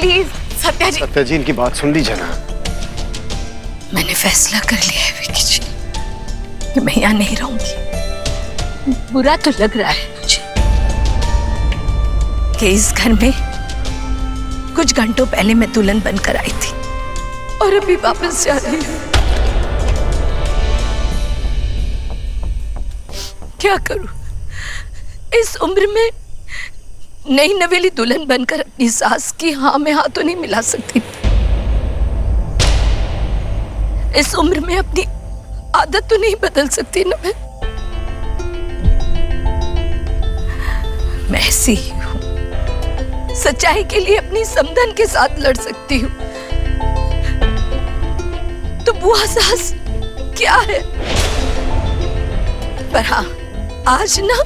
Please. Satya जी, सत्या जी इनकी बात सुन लीजिए ना। मैंने फैसला कर लिया है विक्की जी कि मैं यहाँ नहीं रहूंगी। बुरा तो लग रहा है मुझे कि इस घर में कुछ घंटों पहले मैं दुल्हन बनकर आई थी और अभी वापस जा रही हूँ। क्या करूं? इस उम्र में नई नवेली दुल्हन बनकर अपनी सास की हाँ में हाँ तो नहीं मिला सकती। इस उम्र में अपनी आदत तो नहीं बदल सकती ना मैं ऐसी ही हूं। सच्चाई के लिए अपनी समधन के साथ लड़ सकती हूँ, तो बुआ सास क्या है? पर हाँ, आज ना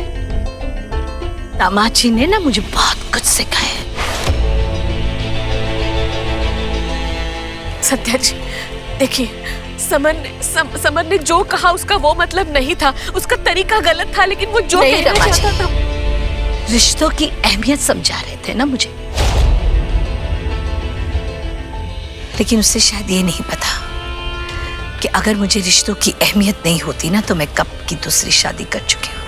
दामाद जी ने ना मुझे बहुत कुछ सिखाया है। सत्या जी देखिए, समर ने जो कहा उसका वो मतलब नहीं था, उसका तरीका गलत था, लेकिन वो जो कहना चाहता था। रिश्तों की अहमियत समझा रहे थे ना मुझे, लेकिन उससे शायद ये नहीं पता कि अगर मुझे रिश्तों की अहमियत नहीं होती ना तो मैं कब की दूसरी शादी कर चुकी होती।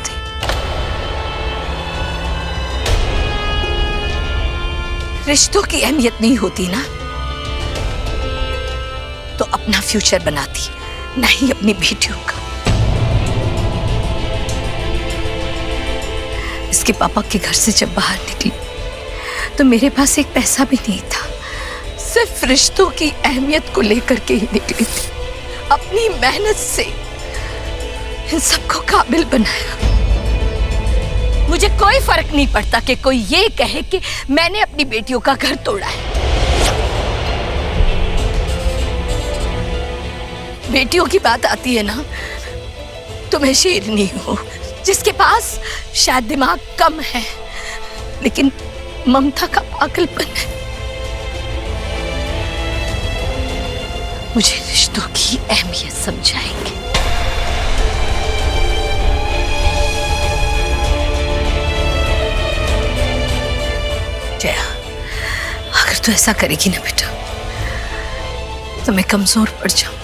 रिश्तों की अहमियत नहीं होती ना तो अपना फ्यूचर बनाती, नहीं अपनी बेटियों का। इसके पापा के घर से जब बाहर निकली तो मेरे पास एक पैसा भी नहीं था, सिर्फ रिश्तों की अहमियत को लेकर के ही निकली थी। अपनी मेहनत से इन सबको काबिल बनाया। मुझे कोई फर्क नहीं पड़ता कि कोई ये कहे कि मैंने अपनी बेटियों का घर तोड़ा है। बेटियों की बात आती है ना तो मैं शेरनी हूं, जिसके पास शायद दिमाग कम है लेकिन ममता का पागलपन है। मुझे रिश्तों की अहमियत समझाएंगे। जया, अगर तू ऐसा करेगी ना बेटा तो मैं कमजोर पड़ जाऊंगी।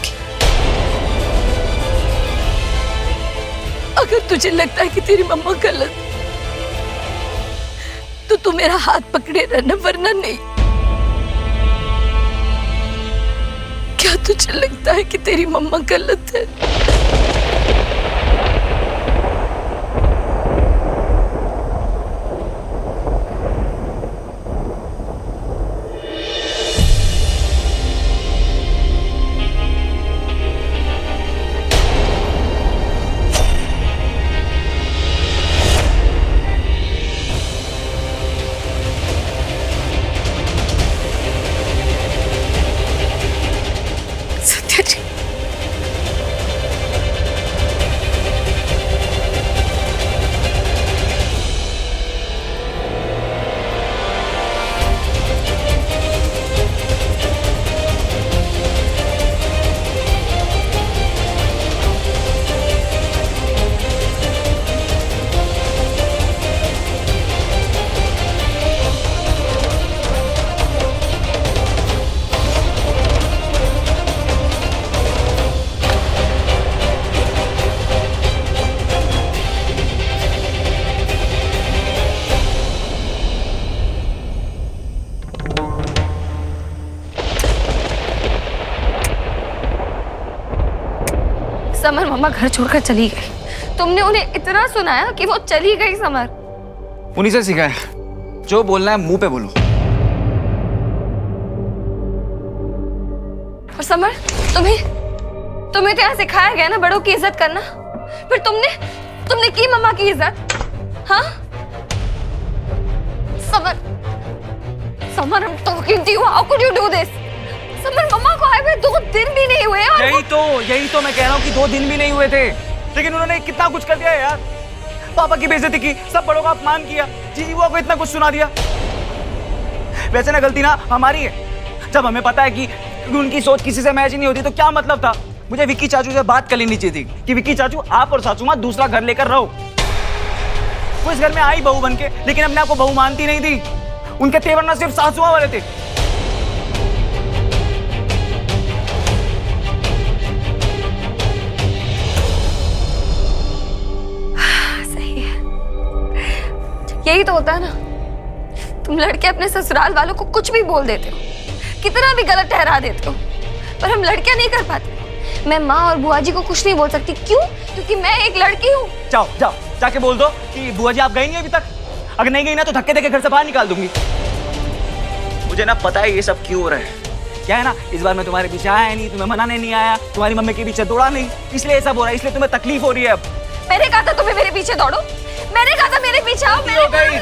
अगर तुझे लगता है कि तेरी मम्मा गलत तो तू मेरा हाथ पकड़े रहना, वरना नहीं। क्या तुझे लगता है कि तेरी मम्मा गलत है? समर मम्मा घर छोड़कर चली गई। तुमने उन्हें इतना सुनाया कि वो चली गई। समर, उन्हीं से सीखा है, जो बोलना है मुंह पे बोलो। और समर, तुम्हें तो यहाँ सिखाया गया ना बड़ों की इज्जत करना, फिर तुमने की मम्मा की इज्जत? हाँ Samar, I'm talking to you. How could you do this? Samar, मम्मा को आए हुए 2 दिन भी नहीं हुए और यही तो मैं कह रहा हूँ कि 2 दिन भी नहीं हुए थे, लेकिन उन्होंने कितना कुछ कर दिया यार। पापा की बेइज्जती की, सब बड़ों का अपमान किया, जीजी बुआ को इतना कुछ सुना दिया। वैसे ना गलती ना हमारी है। जब हमें पता है कि उनकी सोच किसी से मैच ही नहीं होती तो क्या मतलब था? मुझे विक्की चाचू से बात कर लेनी चाहिए थी कि विक्की चाचू आप और सासू माँ दूसरा घर लेकर रहो। वो इस घर में आई बहू बन के, लेकिन अपने आप को बहू मानती नहीं थी। उनके तेवर ना सिर्फ सासुआ वाले थे, यही तो होता है ना, तुम लड़के अपने ससुराल वालों को कुछ भी बोल देते हो, कितना भी गलत ठहरा देते हो, पर हम लड़कियां नहीं कर पाते। मैं माँ और बुआ जी को कुछ नहीं बोल सकती। क्यों? क्योंकि मैं एक लड़की हूँ। जाओ जाओ जाके बोल दो कि बुआ जी आप गई नहीं अभी तक। अगर नहीं गई ना तो धक्के देके घर से बाहर निकाल दूंगी। मुझे ना पता है ये सब क्यों हो रहा है। क्या है ना, इस बार मैं तुम्हारे पीछे आया नहीं, तुम्हें मनाने नहीं आया, तुम्हारी मम्मी के पीछे दौड़ा नहीं, इसलिए सब हो रहा है, इसलिए तुम्हें तकलीफ हो रही है। अब मैंने कहा था तुम्हें मेरे पीछे दौड़ो, मैंने कहा था मेरे पीछे आओ।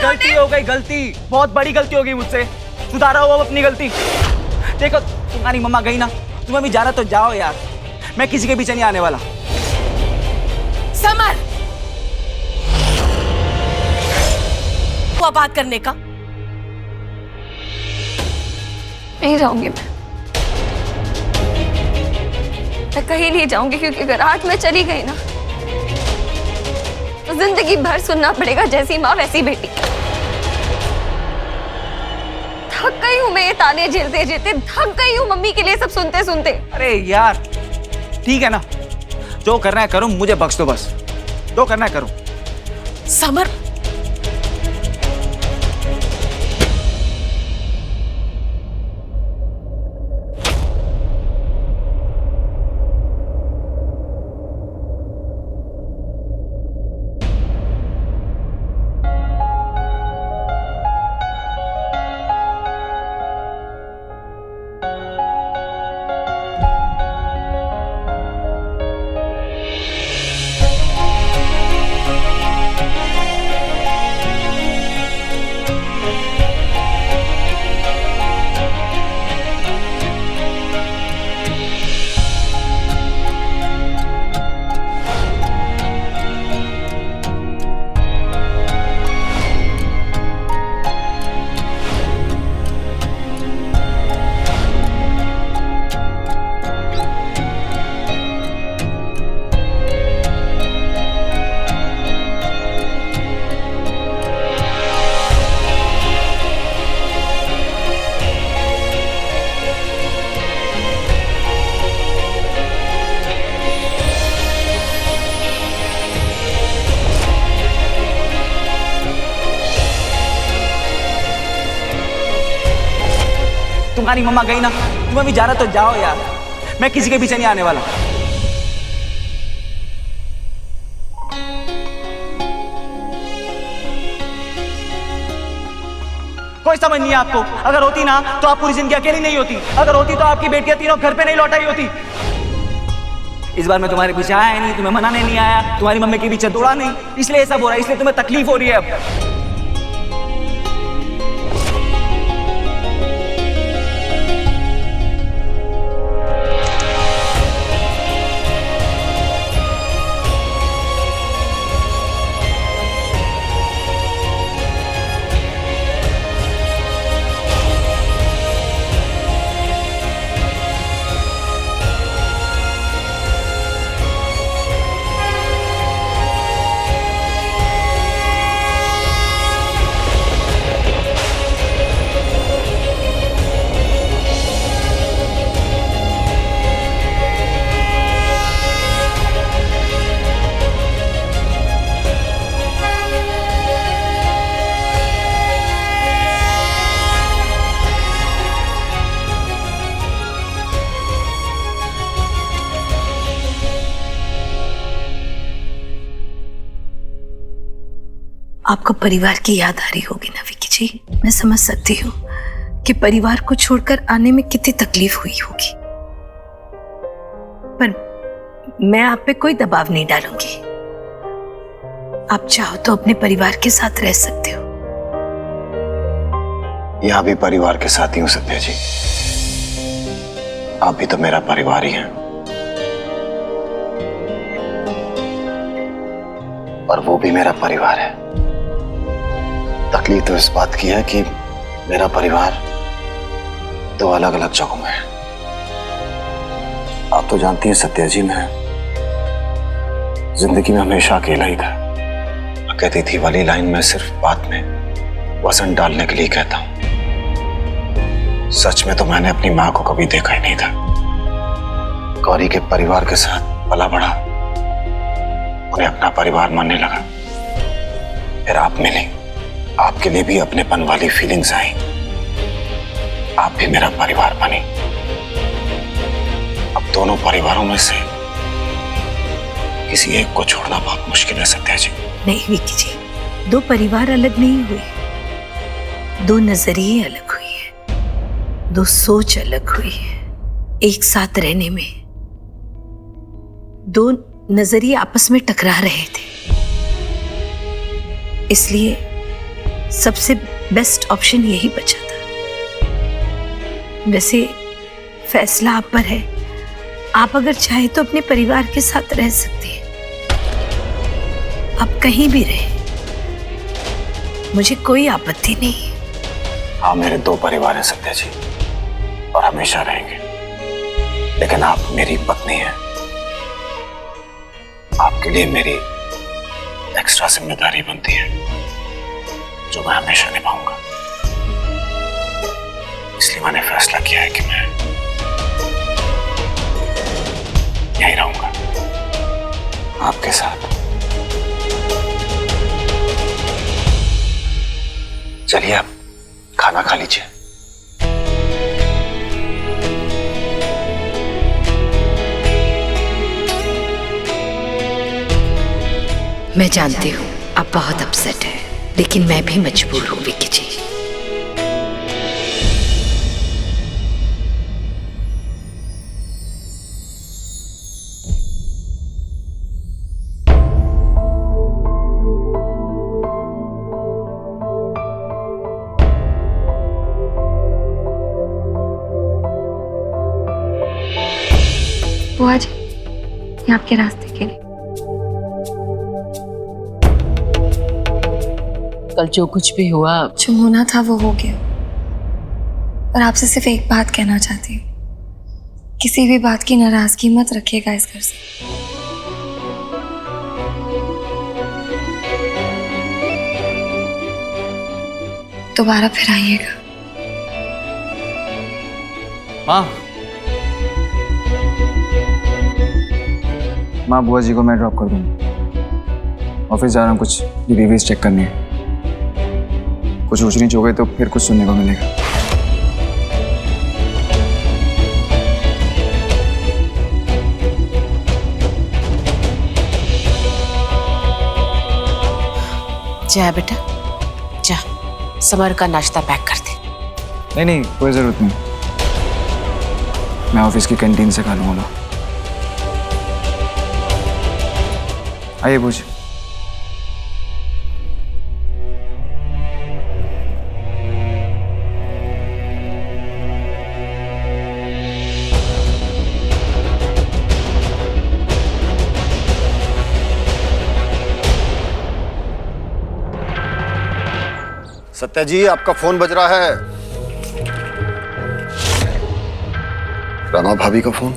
गलती हो गई, गलती बहुत बड़ी गलती हो गई मुझसे। सुधारा हो अपनी गलती। देखो तुम्हारी मम्मा गई ना, तुम्हें भी जा रहा तो जाओ यार, मैं किसी के पीछे नहीं आने वाला। समर, हुआ बात करने का? नहीं जाऊंगी मैं कहीं नहीं जाऊंगी, क्योंकि अगर आज मैं चली गई ना तो जिंदगी भर सुनना पड़ेगा जैसी माँ वैसी बेटी। थक गई हूँ मैं ये ताने झेलते झेलते, थक गई हूँ मम्मी के लिए सब सुनते सुनते। अरे यार ठीक है ना, जो करना है करो, मुझे बख्श दो बस, जो करना है करो। समर, तुम्हारी मम्मा गई ना, तुम्हें भी जा रहा तो जाओ यार, मैं किसी के पीछे नहीं आने वाला। कोई समझ नहीं है आपको। अगर होती ना तो आप पूरी जिंदगी अकेली नहीं होती, अगर होती तो आपकी बेटियां तीनों घर पे नहीं लौटाई होती। इस बार मैं तुम्हारे पीछे आया नहीं, तुम्हें मनाने नहीं आया, तुम्हारी मम्मी के पीछे दौड़ा नहीं, इसलिए सब हो रहा है, इसलिए तुम्हें तकलीफ हो रही है। अब आपको परिवार की याद आ रही होगी ना विकी जी, मैं समझ सकती हूँ कि परिवार को छोड़कर आने में कितनी तकलीफ हुई होगी, पर मैं आप पे कोई दबाव नहीं डालूंगी। आप चाहो तो अपने परिवार के साथ रह सकते हो। यहां भी परिवार के साथ ही हूं सत्या जी, आप भी तो मेरा परिवार ही हैं, और वो भी मेरा परिवार है। तकलीफ तो इस बात की है कि मेरा परिवार दो अलग अलग जगहों में है। आप तो जानती हैं सत्या जी, मैं जिंदगी में हमेशा अकेला ही था। कहती थी वाली लाइन मैं सिर्फ बात में वजन डालने के लिए कहता हूं। सच में तो मैंने अपनी मां को कभी देखा ही नहीं था। गौरी के परिवार के साथ पला बढ़ा, उन्हें अपना परिवार मानने लगा। फिर आप मिली, आपके लिए भी अपनेपन वाली फीलिंग्स आई। आप भी मेरा परिवार बने। अब दोनों परिवारों में से किसी एक को छोड़ना बहुत मुश्किल है सत्या जी। नहीं विक्की जी, दो परिवार अलग नहीं हुए, दो नजरिए अलग हुए हैं, दो सोच अलग हुई है। एक साथ रहने में दो नजरिए आपस में टकरा रहे थे, इसलिए सबसे बेस्ट ऑप्शन यही बचा था। वैसे फैसला आप पर है, आप अगर चाहे तो अपने परिवार के साथ रह सकते हैं। आप कहीं भी रहे, मुझे कोई आपत्ति नहीं है। हाँ, मेरे दो परिवार हैं सत्या जी, और हमेशा रहेंगे। लेकिन आप मेरी पत्नी हैं, आपके लिए मेरी एक्स्ट्रा जिम्मेदारी बनती है जो मैं हमेशा निभाऊंगा। इसलिए मैंने फैसला किया है कि मैं यहीं रहूंगा आपके साथ। चलिए आप खाना खा लीजिए। मैं जानती हूँ आप बहुत अपसेट है, लेकिन मैं भी मजबूर हूँ विक्की जी। बुआ जी, ये आपके रास्ते के लिए। कल जो कुछ भी हुआ, जो होना था वो हो गया। और आपसे सिर्फ एक बात कहना चाहती हूँ, किसी भी बात की नाराजगी मत रखिएगा इस घर से। दोबारा फिर आइएगा। माँ, बुआ जी को मैं ड्रॉप कर दूंगा। ऑफिस जा रहा हूँ, कुछ रिव्यूज चेक करनी है। कुछ ऊंच नीच हो गए तो फिर कुछ सुनने को मिलेगा। जा बेटा, जा समर का नाश्ता पैक कर दे। नहीं, कोई जरूरत नहीं, मैं ऑफिस की कैंटीन से खा लूंगा। आइए पूछ। सत्या जी, आपका फोन बज रहा है। रमा भाभी का फोन।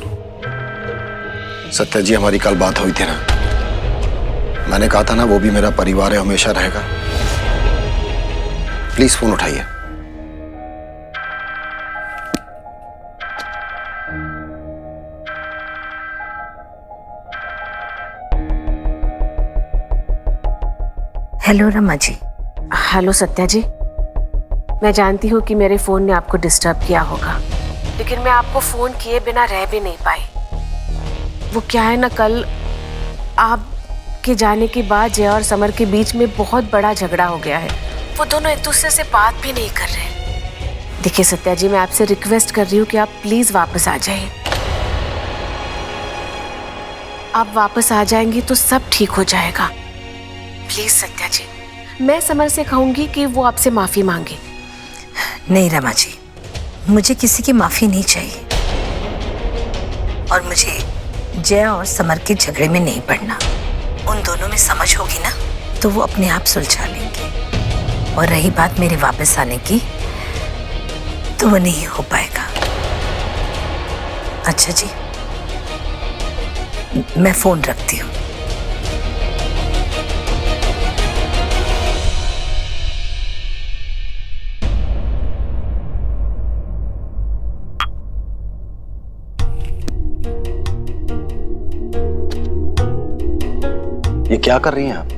सत्या जी, हमारी कल बात हुई थी ना, मैंने कहा था ना वो भी मेरा परिवार है, हमेशा रहेगा। प्लीज फोन उठाइए। हेलो रमा जी। हेलो सत्या जी, मैं जानती हूँ कि मेरे फोन ने आपको डिस्टर्ब किया होगा, लेकिन मैं आपको फोन किए बिना रह भी नहीं पाई। वो क्या है ना, कल आप के जाने के बाद जया और समर के बीच में बहुत बड़ा झगड़ा हो गया है। वो दोनों एक दूसरे से बात भी नहीं कर रहे। देखिए सत्या जी, मैं आपसे रिक्वेस्ट कर रही हूँ कि आप प्लीज वापस आ जाइए। आप वापस आ जाएंगी तो सब ठीक हो जाएगा। प्लीज सत्या जी, मैं समर से कहूंगी कि वो आपसे माफी मांगे। नहीं रमा जी, मुझे किसी की माफी नहीं चाहिए, और मुझे जया और समर के झगड़े में नहीं पड़ना। उन दोनों में समझ होगी ना तो वो अपने आप सुलझा लेंगे। और रही बात मेरे वापस आने की, तो वो नहीं हो पाएगा। अच्छा जी, मैं फोन रखती हूँ। ये क्या कर रही हैं आप?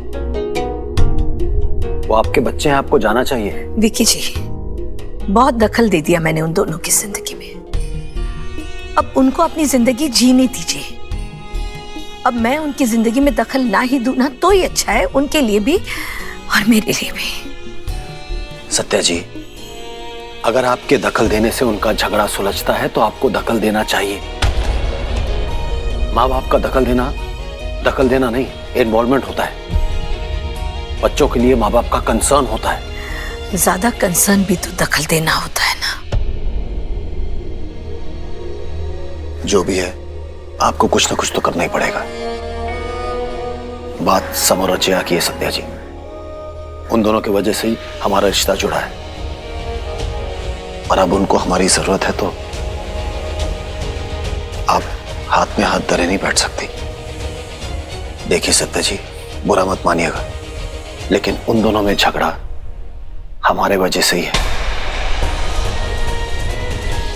वो आपके बच्चे हैं, आपको जाना चाहिए। विकी जी, बहुत दखल दे दिया मैंने उन दोनों की जिंदगी में। अब उनको अपनी जिंदगी जीने दीजिए। अब मैं उनकी जिंदगी में दखल ना ही दूं ना तो ही अच्छा है, उनके लिए भी और मेरे लिए भी। सत्या जी, अगर आपके दखल देने से उनका झगड़ा सुलझता है तो आपको दखल देना चाहिए। माँ बाप का दखल देना नहीं, इन्वॉल्वमेंट होता है। बच्चों के लिए माँ बाप का कंसर्न होता है। ज्यादा कंसर्न भी तो दखल देना होता है ना। जो भी है, आपको कुछ ना कुछ तो करना ही पड़ेगा। बात समर और जया की है सत्या जी। उन दोनों की वजह से ही हमारा रिश्ता जुड़ा है, और अब उनको हमारी जरूरत है तो आप हाथ में हाथ धरे नहीं बैठ सकती। देखिए सत्या जी, बुरा मत मानिएगा, लेकिन उन दोनों में झगड़ा हमारे वजह से ही है।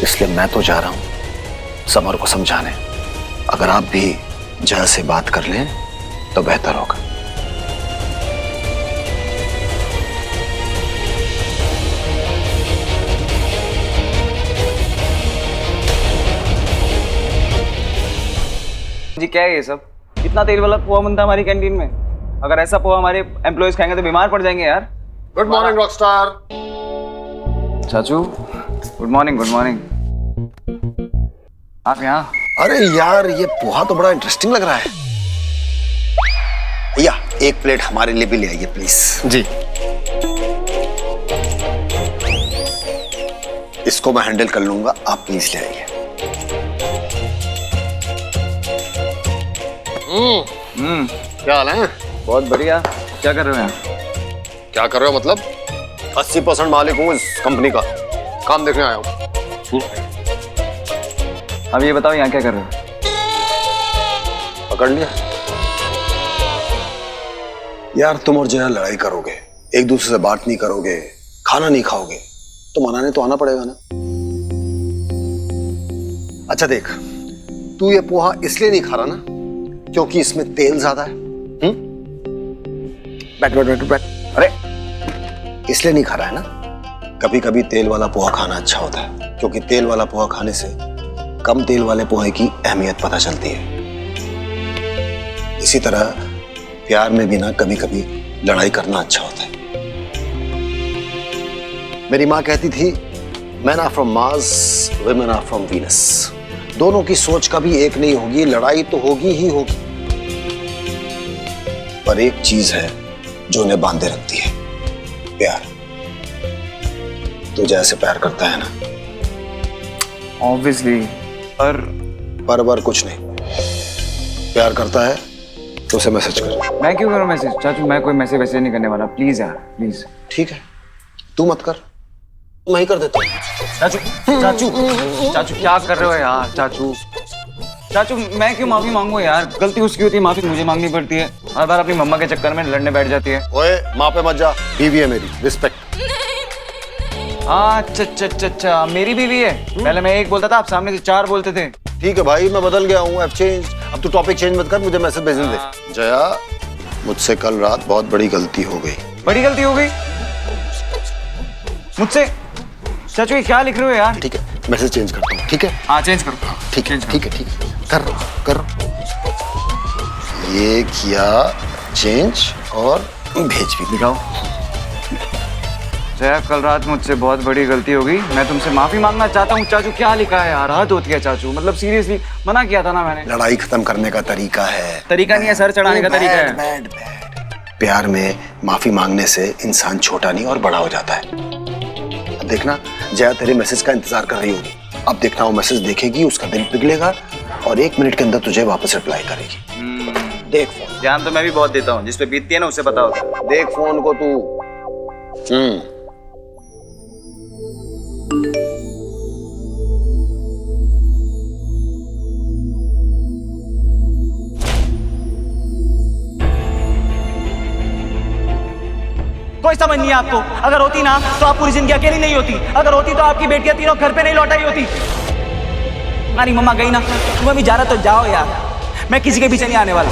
इसलिए मैं तो जा रहा हूं समर को समझाने। अगर आप भी जया से बात कर लें तो बेहतर होगा। जी क्या है ये सब? इतना तेल वाला पोहा बनता है हमारी कैंटीन में। अगर ऐसा पोहा हमारे एम्प्लॉयज खाएंगे तो बीमार पड़ जाएंगे यार। Good morning Rockstar. चाचू गुड मॉर्निंग। Good morning. आप यहाँ? अरे यार, ये पोहा तो बड़ा इंटरेस्टिंग लग रहा है। भैया, एक प्लेट हमारे लिए भी ले आइए प्लीज। जी। इसको मैं हैंडल कर लूंगा, आप प्लीज ले आइए। क्या हाल है? बहुत बढ़िया। क्या कर रहे हो यहाँ? क्या कर रहे हो मतलब? 80% मालिक हूँ इस कंपनी का, काम देखने आया हूँ। अब ये बताओ यहाँ क्या कर रहे हो? पकड़ लिया? यार, तुम और जया लड़ाई करोगे, एक दूसरे से बात नहीं करोगे, खाना नहीं खाओगे, तो मनाने तो आना पड़ेगा ना। अच्छा देख, तू ये पोहा इसलिए नहीं खा रहा ना क्योंकि इसमें तेल ज्यादा है। बैठ बैठ बैठ बैठ। अरे, इसलिए नहीं खा रहा है ना। कभी कभी तेल वाला पोहा खाना अच्छा होता है, क्योंकि तेल वाला पोहा खाने से कम तेल वाले पोहे की अहमियत पता चलती है। इसी तरह प्यार में भी ना कभी कभी लड़ाई करना अच्छा होता है। मेरी माँ कहती थी, man are from Mars, women are from Venus. दोनों की सोच कभी एक नहीं होगी, लड़ाई तो होगी ही होगी, पर एक चीज है जो उन्हें बांधे रखती है, प्यार। तो जैसे प्यार करता है ना। ऑब्वियसली। पर कुछ नहीं, प्यार करता है तो उसे मैसेज कर। मैं क्यों करूँ मैसेज? चाचू मैं कोई मैसेज नहीं करने वाला, प्लीज यार प्लीज। ठीक है, तू मत कर, मैं ही कर देता हूँ। चाचू चाचू चाचू क्या कर रहे हो यार? चाचू मैं क्यों माफी मांगू यार? गलती उसकी होती है, माफी मुझे मांगनी पड़ती है। हर बार अपनी मम्मा के चक्कर में लड़ने बैठ जाती है। ओए, माँ पे मत जा, बीवी है मेरी, रिस्पेक्ट। अच्छा, मेरी बीवी है। पहले मैं एक बोलता था, आप सामने से 4 बोलते थे। ठीक है भाई, मैं बदल गया हूँ, अब चेंज। अब तू टॉपिक चेंज मत कर, मुझे मैसेज भेजने दे। जया, मुझसे कल रात बहुत बड़ी गलती हो गई। बड़ी गलती हो गई मुझसे? चाचू ये क्या लिख रहे हो यार? ठीक है, मैसेज चेंज करता हूँ। ठीक है? हाँ चेंज करो। ठीक है, ठीक है, ठीक है, कर ये किया चेंज और भेज भी। दिखाओ। जया, कल रात मुझसे बहुत बड़ी गलती हो गई, मैं तुमसे माफी मांगना चाहता हूँ। चाचू क्या लिखा है यार? हद होती है चाचू, मतलब सीरियसली मना किया था ना मैंने। लड़ाई खत्म करने का तरीका है। तरीका नहीं है, सर चढ़ाने का तरीका है। बैड। प्यार में माफी मांगने से इंसान छोटा नहीं और बड़ा हो जाता है। अब देखना, जया तेरे मैसेज का इंतजार कर रही होगी। अब देखना, वो मैसेज देखेगी, उसका दिल पिघलेगा और 1 मिनट के अंदर तुझे वापस रिप्लाई करेगी। देख फोन। ध्यान तो मैं भी बहुत देता हूँ, जिस पे बीतती है ना उसे पता होता है। देख फोन को तू। कोई समझ नहीं है आपको। अगर होती ना तो आप पूरी जिंदगी अकेली नहीं होती। अगर होती तो आपकी बेटियां तीनों घर पे नहीं लौटाई होती। हमारी मम्मा गई ना, तुम्हें भी जा रहा तो जाओ यार, मैं किसी के पीछे नहीं आने वाला।